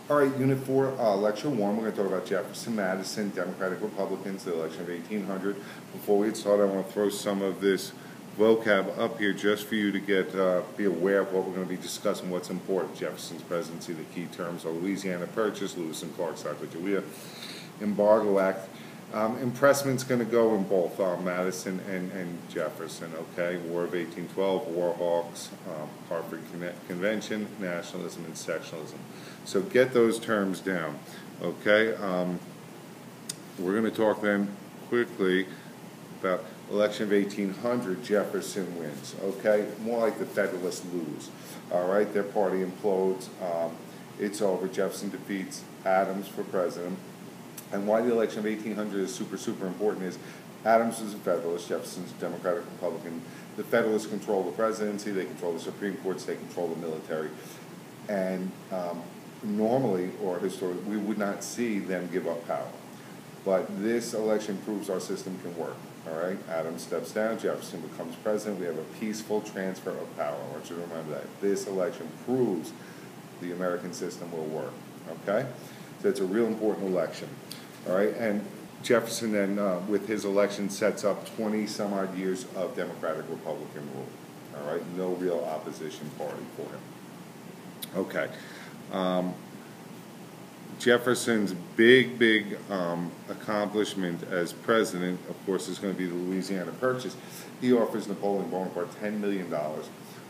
All right, Unit 4, Lecture 1, we're going to talk about Jefferson-Madison, Democratic Republicans, the election of 1800. Before we get started, I want to throw some of this vocab up here just for you to get be aware of what we're going to be discussing, what's important. Jefferson's presidency, the key terms are Louisiana Purchase, Lewis and Clark, Sacagawea, Embargo Act. Impressment's going to go in both Madison and Jefferson, okay? War of 1812, War Hawks, Hartford Convention, nationalism and sectionalism. So get those terms down, okay? We're going to talk then quickly about election of 1800, Jefferson wins, okay? More like the Federalists lose, all right? Their party implodes. It's over. Jefferson defeats Adams for president. And why the election of 1800 is super important is Adams is a Federalist, Jefferson's a Democratic Republican. The Federalists control the presidency, they control the Supreme Courts, they control the military. And normally, or historically, we would not see them give up power. But this election proves our system can work. All right, Adams steps down, Jefferson becomes president. We have a peaceful transfer of power. I want you to remember that. This election proves the American system will work. Okay? So it's a real important election. All right, and Jefferson then, with his election, sets up 20-some-odd years of Democratic-Republican rule. All right, no real opposition party for him. Okay. Jefferson's big accomplishment as president, of course, is going to be the Louisiana Purchase. He offers Napoleon Bonaparte $10 million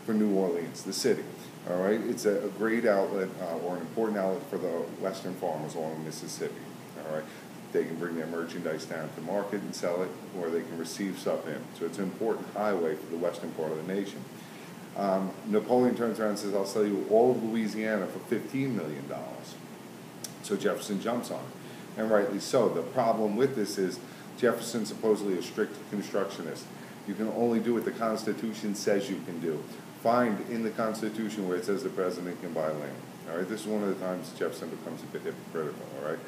for New Orleans, the city. All right, it's a great outlet or an important outlet for the western farmers along the Mississippi. All right, they can bring their merchandise down to market and sell it, or they can receive stuff in. So it's an important highway for the western part of the nation. Napoleon turns around and says, "I'll sell you all of Louisiana for $15 million." So Jefferson jumps on it, and rightly so. The problem with this is Jefferson's supposedly a strict constructionist. You can only do what the Constitution says you can do. Find in the Constitution where it says the president can buy land. All right, this is one of the times Jefferson becomes a bit hypocritical. All right,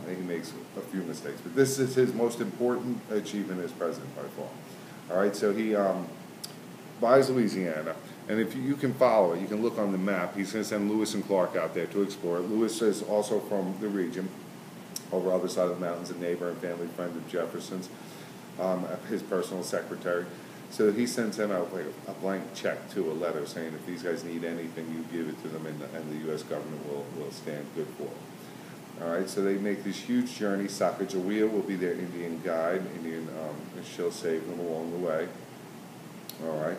and he makes a few mistakes, but this is his most important achievement as president by far. All right, so he buys Louisiana, and if you can follow it, you can look on the map. He's going to send Lewis and Clark out there to explore it. Lewis is also from the region, over the other side of the mountains, a neighbor and family friend of Jefferson's, his personal secretary. So he sends him out like a blank check to a letter saying if these guys need anything, you give it to them, and the U.S. government will stand good for them. All right, so they make this huge journey. Sacagawea will be their Indian guide, and she'll save them along the way. All right.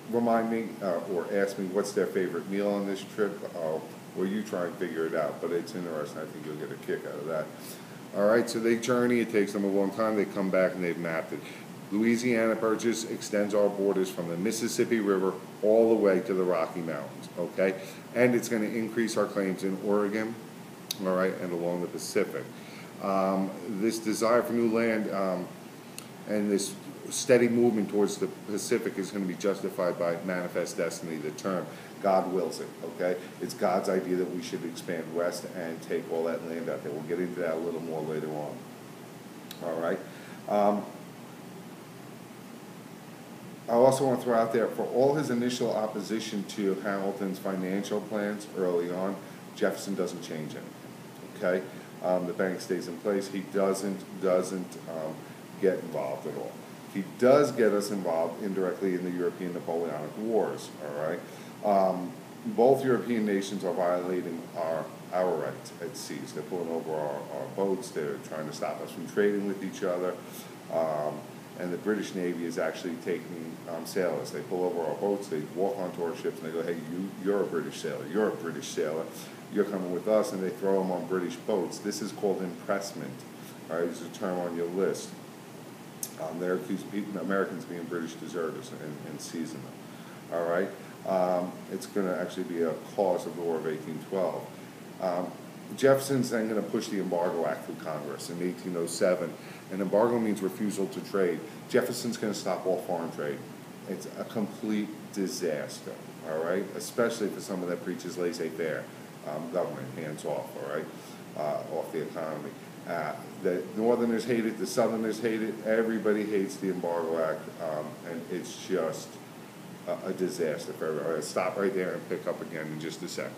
Remind me or ask me what's their favorite meal on this trip. Well, you try and figure it out, but it's interesting. I think you'll get a kick out of that. All right, so they journey. It takes them a long time. They come back and they've mapped it. Louisiana Purchase extends our borders from the Mississippi River all the way to the Rocky Mountains, okay? And it's going to increase our claims in Oregon, all right, and along the Pacific. This desire for new land and this steady movement towards the Pacific is going to be justified by manifest destiny, the term. God wills it, okay? It's God's idea that we should expand west and take all that land out there. We'll get into that a little more later on, all right? I also want to throw out there, for all his initial opposition to Hamilton's financial plans early on, Jefferson doesn't change anything, okay? The bank stays in place. He doesn't get involved at all. He does get us involved indirectly in the European Napoleonic Wars, all right? Both European nations are violating our rights at seas. They're pulling over our boats. They're trying to stop us from trading with each other. And the British Navy is actually taking sailors. They pull over our boats, they walk onto our ships, and they go, "Hey, you're a British sailor, you're a British sailor, you're coming with us," and they throw them on British boats. This is called impressment. All right, it's a term on your list. They're accused Americans being British deserters and seizing them. All right, it's going to actually be a cause of the War of 1812. Jefferson's then going to push the Embargo Act through Congress in 1807. And embargo means refusal to trade. Jefferson's going to stop all foreign trade. It's a complete disaster, all right? Especially for someone that preaches laissez-faire, government, hands off, all right, off the economy. The Northerners hate it, the Southerners hate it, everybody hates the Embargo Act, and it's just a disaster for everybody. I'll stop right there and pick up again in just a second.